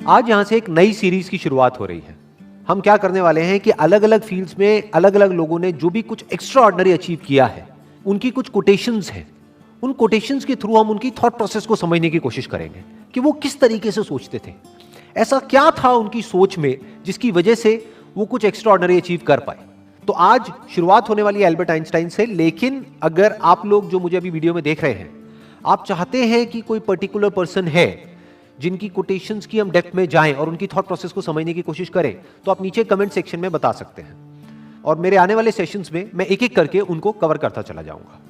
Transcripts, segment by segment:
आज यहां से एक नई सीरीज की शुरुआत हो रही है। हम क्या करने वाले हैं कि अलग अलग फील्ड्स में अलग अलग लोगों ने जो भी कुछ एक्स्ट्रा ऑर्डिनरी अचीव किया है, उनकी कुछ कोटेशंस हैं। उन कोटेशंस के थ्रू हम उनकी थॉट प्रोसेस को समझने की कोशिश करेंगे कि वो किस तरीके से सोचते थे, ऐसा क्या था उनकी सोच में जिसकी वजह से वो कुछ एक्स्ट्रा ऑर्डिनरी अचीव कर पाए। तो आज शुरुआत होने वाली है एल्बर्ट आइंस्टाइन से। लेकिन अगर आप लोग जो मुझे अभी वीडियो में देख रहे हैं, आप चाहते हैं कि कोई पर्टिकुलर पर्सन है जिनकी कोटेशंस की हम डेप्थ में जाएं और उनकी थॉट प्रोसेस को समझने की कोशिश करें, तो आप नीचे कमेंट सेक्शन में बता सकते हैं और मेरे आने वाले सेशंस में मैं एक एक करके उनको कवर करता चला जाऊंगा।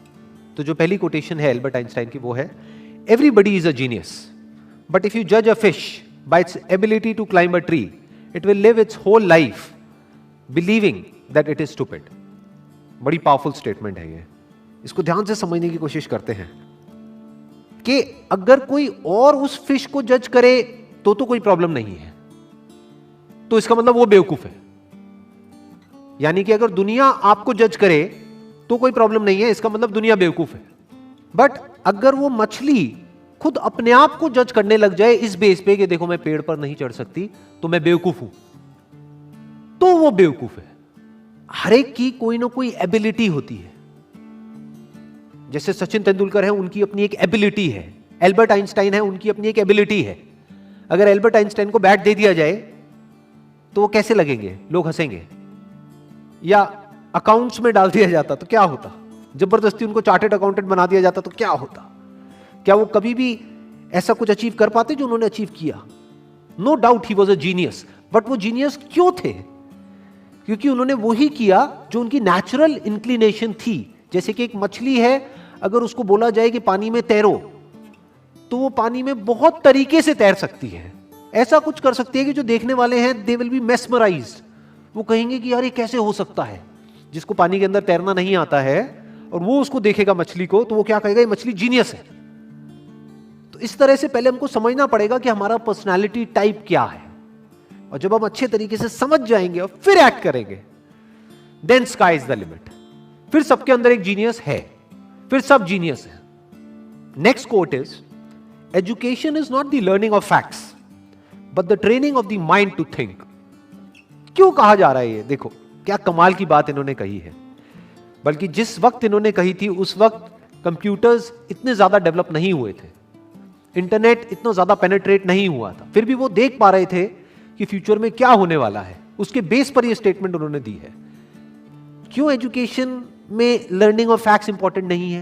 तो जो पहली कोटेशन है एल्बर्ट आइंस्टाइन की, वो है everybody is a genius, but if you जज a fish by its ability to climb a tree, it will live its whole life believing that it is stupid. बड़ी पावरफुल स्टेटमेंट है ये, इसको ध्यान से समझने की कोशिश करते हैं कि अगर कोई और उस फिश को जज करे तो कोई प्रॉब्लम नहीं है, तो इसका मतलब वो बेवकूफ है। यानी कि अगर दुनिया आपको जज करे तो कोई प्रॉब्लम नहीं है, इसका मतलब दुनिया बेवकूफ है। बट अगर वो मछली खुद अपने आप को जज करने लग जाए इस बेस पे कि देखो मैं पेड़ पर नहीं चढ़ सकती तो मैं बेवकूफ हूं, तो वो बेवकूफ है। हर एक की कोई ना कोई एबिलिटी होती है। जैसे सचिन तेंदुलकर है, उनकी अपनी एक एबिलिटी है। एल्बर्ट आइंस्टाइन है, उनकी अपनी एक एबिलिटी है। अगर एल्बर्ट आइंस्टाइन को बैट दे दिया जाए तो वो कैसे लगेंगे? लोग हंसेंगे। या अकाउंट्स में डाल दिया जाता तो क्या होता? जबरदस्ती उनको चार्टर्ड अकाउंटेंट बना दिया जाता तो क्या होता? क्या वो कभी भी ऐसा कुछ अचीव कर पाते जो उन्होंने अचीव किया? No doubt he was a genius. But वो जीनियस क्यों थे? क्योंकि उन्होंने वही किया जो उनकी नेचुरल इंक्लिनेशन थी। जैसे कि एक मछली है, अगर उसको बोला जाए कि पानी में तैरो, तो वो पानी में बहुत तरीके से तैर सकती है। ऐसा कुछ कर सकती है कि जो देखने वाले हैं दे विल बी मेस्मराइज्ड। वो कहेंगे कि यार ये कैसे हो सकता है। जिसको पानी के अंदर तैरना नहीं आता है और वो उसको देखेगा मछली को, तो वो क्या कहेगा? ये मछली जीनियस है। तो इस तरह से पहले हमको समझना पड़ेगा कि हमारा पर्सनैलिटी टाइप क्या है, और जब हम अच्छे तरीके से समझ जाएंगे और फिर एक्ट करेंगे, then sky is the limit. फिर सबके अंदर एक जीनियस है, फिर सब जीनियस है। Next quote is education is not the learning of facts but the training of the mind to think. क्यों कहा जा रहा है ये? देखो क्या कमाल की बात इन्होंने कही है। बल्कि जिस वक्त इन्होंने कही थी उस वक्त कंप्यूटर्स इतने ज्यादा डेवलप नहीं हुए थे, इंटरनेट इतना ज्यादा पेनिट्रेट नहीं हुआ था, फिर भी वो देख पा रहे थे कि फ्यूचर में क्या होने वाला है। उसके बेस पर ये स्टेटमेंट उन्होंने दी है। क्यों एजुकेशन में लर्निंग ऑफ फैक्ट्स इंपॉर्टेंट नहीं है?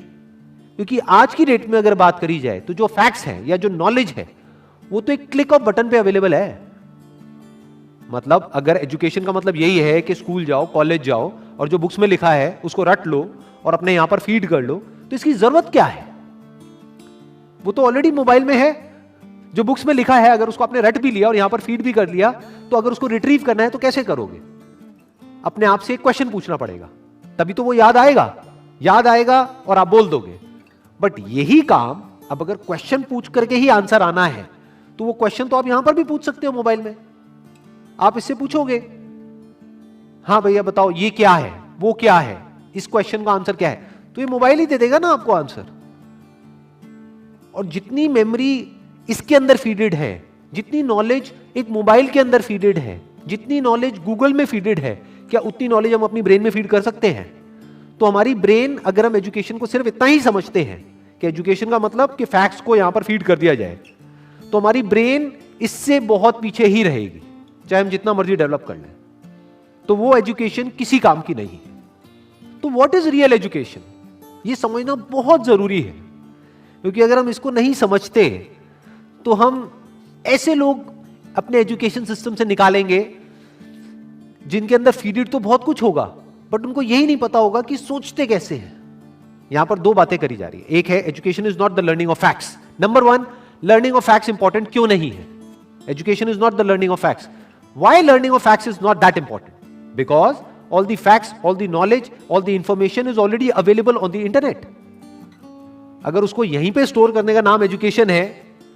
क्योंकि आज की डेट में अगर बात करी जाए तो जो फैक्ट्स हैं या जो नॉलेज है वो तो एक क्लिक ऑफ बटन पे अवेलेबल है। मतलब अगर एजुकेशन का मतलब यही है कि स्कूल जाओ, कॉलेज जाओ और जो बुक्स में लिखा है उसको रट लो और अपने यहां पर फीड कर लो, तो इसकी जरूरत क्या है? वो तो ऑलरेडी मोबाइल में है। जो बुक्स में लिखा है अगर उसको आपने रट भी लिया और यहां पर फीड भी कर लिया, तो अगर उसको रिट्रीव करना है तो कैसे करोगे? अपने आप से एक क्वेश्चन पूछना पड़ेगा, तभी तो वो याद आएगा और आप बोल दोगे। बट यही काम अब अगर क्वेश्चन पूछ करके ही आंसर आना है, तो वो क्वेश्चन तो आप यहां पर भी पूछ सकते हो मोबाइल में। आप इससे पूछोगे, हाँ भैया बताओ ये क्या है, वो क्या है, इस क्वेश्चन का आंसर क्या है, तो ये मोबाइल ही दे देगा ना आपको आंसर। और जितनी मेमोरी इसके अंदर फीडेड है, जितनी नॉलेज एक मोबाइल के अंदर फीडेड है, जितनी नॉलेज गूगल में फीडेड है, क्या उतनी नॉलेज हम अपनी ब्रेन में फीड कर सकते हैं? तो हमारी ब्रेन, अगर हम एजुकेशन को सिर्फ इतना ही समझते हैं कि एजुकेशन का मतलब कि फैक्ट्स को यहां पर फीड कर दिया जाए, तो हमारी ब्रेन इससे बहुत पीछे ही रहेगी, चाहे हम जितना मर्जी डेवलप कर लें। तो वो एजुकेशन किसी काम की नहीं है। तो व्हाट इज रियल एजुकेशन, ये समझना बहुत जरूरी है। क्योंकि अगर हम इसको नहीं समझते तो हम ऐसे लोग अपने एजुकेशन सिस्टम से निकालेंगे जिनके अंदर फीडेड तो बहुत कुछ होगा, बट उनको यही नहीं पता होगा कि सोचते कैसे हैं। यहां पर दो बातें करी जा रही है। एक है education is not the learning of facts. Number one, learning of facts important क्यों नहीं है? Education is not the learning of facts. Why learning of facts is not that important? Because all the facts, all the knowledge, all the information is already available on the internet. अगर उसको यहीं पे store करने का नाम education है,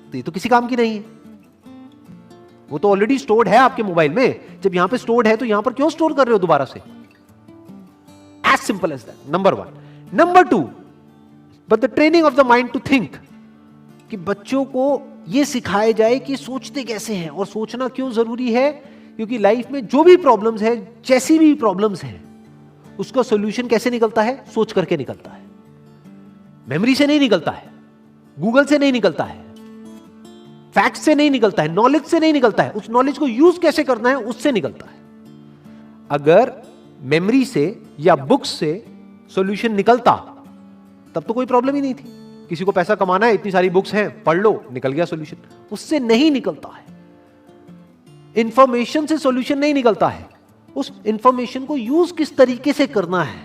तो ये तो किसी काम की नहीं है। वो तो ऑलरेडी स्टोर्ड है आपके मोबाइल में। जब यहां पे स्टोर्ड है तो यहां पर क्यों स्टोर कर रहे हो दोबारा से? As simple as that, number one. Number two, but the training of the mind to think, कि बच्चों को ये सिखाया जाए कि सोचते कैसे हैं और सोचना क्यों जरूरी है, क्योंकि लाइफ में जो भी प्रॉब्लम्स है, जैसी भी प्रॉब्लम्स हैं, उसका सॉल्यूशन कैसे निकलता है? सोच करके निकलता है। मेमोरी से नहीं निकलता है, गूगल से नहीं निकलता है, फैक्ट से नहीं निकलता है, नॉलेज से नहीं निकलता है। उस नॉलेज को यूज कैसे करना है, उससे निकलता है। अगर मेमोरी से या बुक्स से सॉल्यूशन निकलता तब तो कोई प्रॉब्लम ही नहीं थी। किसी को पैसा कमाना है, इतनी सारी बुक्स हैं, पढ़ लो, निकल गया सॉल्यूशन। उससे नहीं निकलता है। इंफॉर्मेशन से सॉल्यूशन नहीं निकलता है, उस इंफॉर्मेशन को यूज किस तरीके से करना है,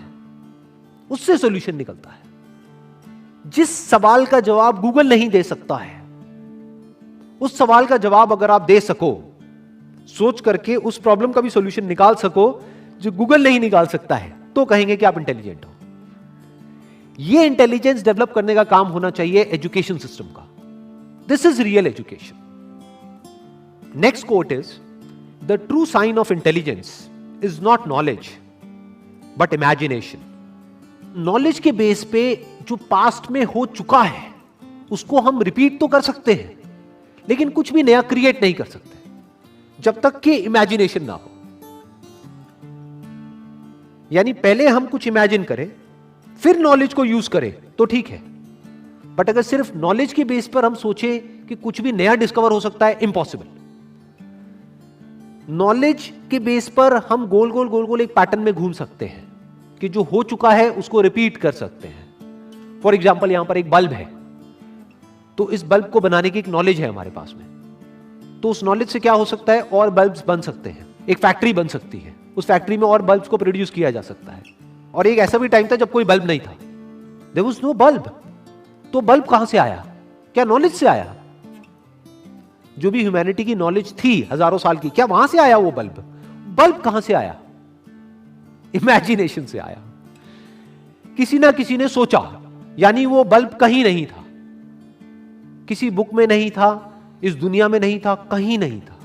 उससे सॉल्यूशन निकलता है। जिस सवाल का जवाब गूगल नहीं दे सकता है, उस सवाल का जवाब अगर आप दे सको, सोच करके उस प्रॉब्लम का भी सॉल्यूशन निकाल सको जो गूगल नहीं निकाल सकता है, तो कहेंगे कि आप इंटेलिजेंट हो। ये इंटेलिजेंस डेवलप करने का काम होना चाहिए एजुकेशन सिस्टम का। This is real education. Next quote is, the true sign of intelligence is not knowledge but imagination. Knowledge के बेस पे जो पास्ट में हो चुका है उसको हम रिपीट तो कर सकते हैं, लेकिन कुछ भी नया क्रिएट नहीं कर सकते जब तक कि इमेजिनेशन ना हो। यानी पहले हम कुछ इमेजिन करें, फिर नॉलेज को यूज करें तो ठीक है, बट अगर सिर्फ नॉलेज के बेस पर हम सोचें कि कुछ भी नया डिस्कवर हो सकता है, इम्पॉसिबल। नॉलेज के बेस पर हम गोल गोल गोल गोल एक पैटर्न में घूम सकते हैं कि जो हो चुका है उसको रिपीट कर सकते हैं। फॉर एग्जाम्पल, यहां पर एक बल्ब है, तो इस बल्ब को बनाने की एक नॉलेज है हमारे पास में, तो उस नॉलेज से क्या हो सकता है, और बल्ब्स बन सकते हैं। एक फैक्ट्री बन सकती है, उस फैक्ट्री में और बल्ब्स को प्रोड्यूस किया जा सकता है। और एक ऐसा भी टाइम था जब कोई बल्ब नहीं था, देयर वाज नो बल्ब। तो बल्ब कहां से आया? क्या नॉलेज से आया? जो भी ह्यूमैनिटी की नॉलेज थी हजारों साल की, क्या वहां से आया वो बल्ब? बल्ब कहां से आया? इमेजिनेशन से आया। किसी ना किसी ने सोचा, यानी वो बल्ब कहीं नहीं था, किसी बुक में नहीं था, इस दुनिया में नहीं था, कहीं नहीं था,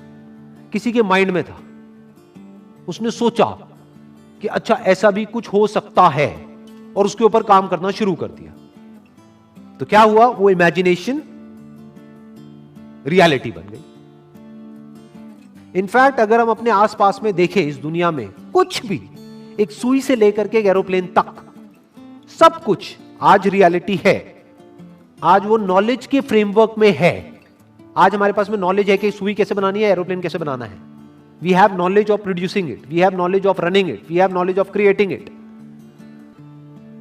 किसी के माइंड में था। उसने सोचा कि अच्छा ऐसा भी कुछ हो सकता है, और उसके ऊपर काम करना शुरू कर दिया। तो क्या हुआ? वो इमेजिनेशन रियलिटी बन गई। इनफैक्ट अगर हम अपने आसपास में देखें, इस दुनिया में कुछ भी, एक सुई से लेकर के एक एरोप्लेन तक, सब कुछ आज रियलिटी है। आज वो नॉलेज के फ्रेमवर्क में है। आज हमारे पास में नॉलेज है कि सुई कैसे बनानी है, एरोप्लेन कैसे बनाना है। We have knowledge of producing it, we have knowledge of running it, we have knowledge of creating it.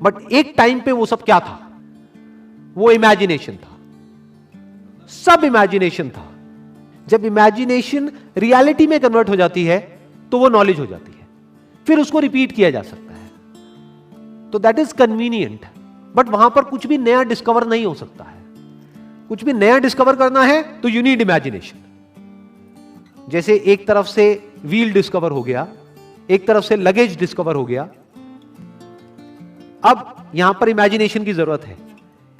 But एक टाइम पे वो सब क्या था? वो इमेजिनेशन था, सब इमेजिनेशन था। जब इमेजिनेशन रियलिटी में कन्वर्ट हो जाती है तो वो नॉलेज हो जाती है, फिर उसको रिपीट किया जा सकता है। तो दैट इज कन्वीनियंट, बट वहां पर कुछ भी नया डिस्कवर नहीं हो सकता है। कुछ भी नया डिस्कवर करना है तो यू नीड इमेजिनेशन। जैसे एक तरफ से व्हील डिस्कवर हो गया, एक तरफ से लगेज डिस्कवर हो गया, अब यहां पर इमेजिनेशन की जरूरत है।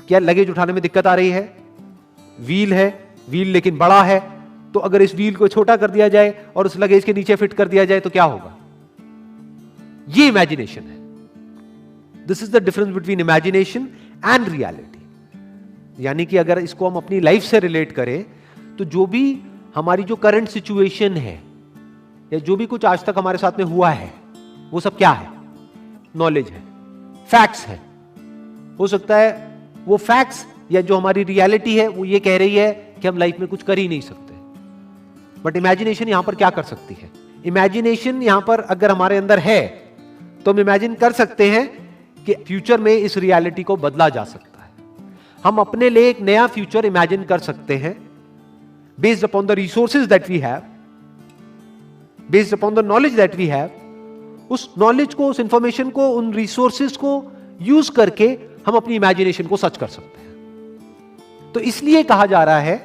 क्या लगेज उठाने में दिक्कत आ रही है? व्हील है, व्हील लेकिन बड़ा है, तो अगर इस व्हील को छोटा कर दिया जाए और उस लगेज के नीचे फिट कर दिया जाए तो क्या होगा? ये इमेजिनेशन है। This is the difference between imagination and reality. यानी कि अगर इसको हम अपनी लाइफ से रिलेट करें तो जो भी हमारी जो करंट सिचुएशन है या जो भी कुछ आज तक हमारे साथ में हुआ है, वो सब क्या है? नॉलेज है, फैक्ट्स है। हो सकता है वो फैक्ट्स या जो हमारी रियलिटी है वो ये कह रही है कि हम लाइफ में कुछ कर ही नहीं सकते, बट इमेजिनेशन यहां पर क्या कर सकती है? इमेजिनेशन यहां पर अगर हमारे अंदर है तो हम इमेजिन कर सकते हैं कि फ्यूचर में इस रियलिटी को बदला जा सकता है। हम अपने लिए एक नया फ्यूचर इमेजिन कर सकते हैं based upon the resources that we have, based upon the knowledge that we have. उस नॉलेज को, उस इंफॉर्मेशन को, उन रिसोर्सेज को यूज करके हम अपनी इमेजिनेशन को सच कर सकते हैं। तो इसलिए कहा जा रहा है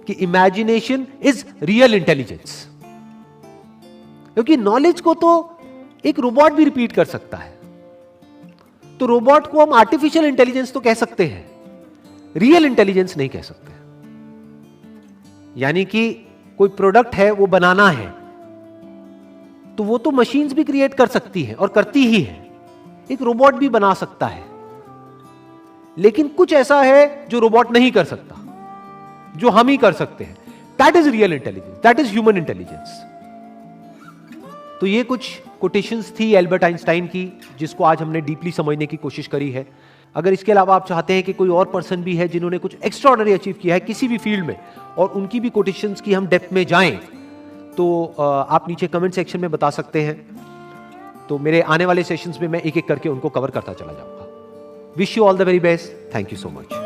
कि इमेजिनेशन इज रियल इंटेलिजेंस, क्योंकि नॉलेज को तो एक रोबोट भी रिपीट कर सकता है। तो रोबोट को हम आर्टिफिशियल इंटेलिजेंस तो कह सकते हैं, रियल इंटेलिजेंस नहीं कह सकते। यानी कि कोई प्रोडक्ट है, वो बनाना है, तो वो तो मशीन्स भी क्रिएट कर सकती है और करती ही है। एक रोबोट भी बना सकता है, लेकिन कुछ ऐसा है जो रोबोट नहीं कर सकता। जो हम ही कर सकते हैं। That is real intelligence, that is human intelligence. तो ये कुछ कोटेशंस थी एल्बर्ट आइंस्टाइन की, जिसको आज हमने डीपली समझने की कोशिश करी है। अगर इसके अलावा आप चाहते हैं कि कोई और पर्सन भी है जिन्होंने कुछ एक्स्ट्राऑर्डिनरी अचीव किया है किसी भी फील्ड में, और उनकी भी कोटेशंस की हम डेप्थ में जाएं, तो आप नीचे कमेंट सेक्शन में बता सकते हैं। तो मेरे आने वाले सेशंस में मैं एक एक करके उनको कवर करता चला जाऊंगा। Wish you all the very best. Thank you so much.